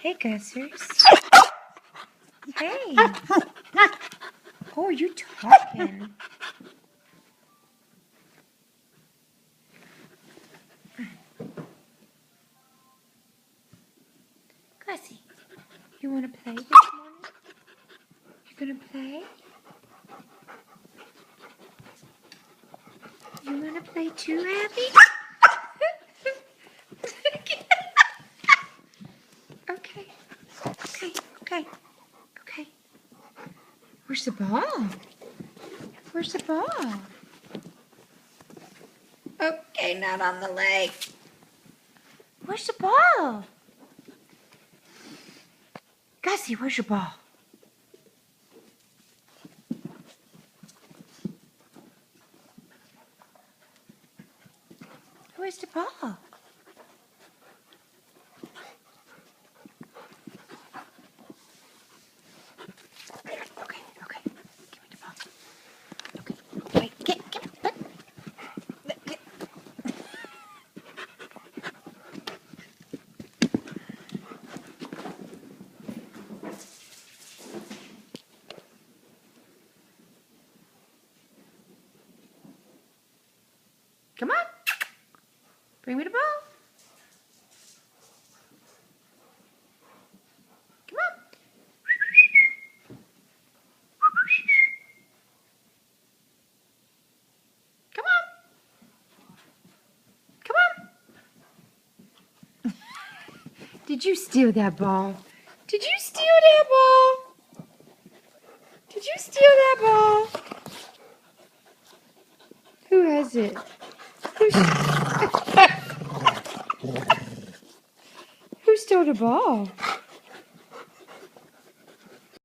Hey, Gussers. Hey. Oh, you talking? Gussie, you want to play this morning? You gonna play? You wanna play too, Abby? Okay. Okay. Where's the ball? Where's the ball? Okay, not on the leg. Where's the ball? Gussie, where's your ball? Where's the ball? Okay. Give me the ball. Okay. Wait, get. Come on. Bring me the ball. Come on. Come on. Did you steal that ball? Did you steal that ball? Did you steal that ball? Who has it? Who stole the ball?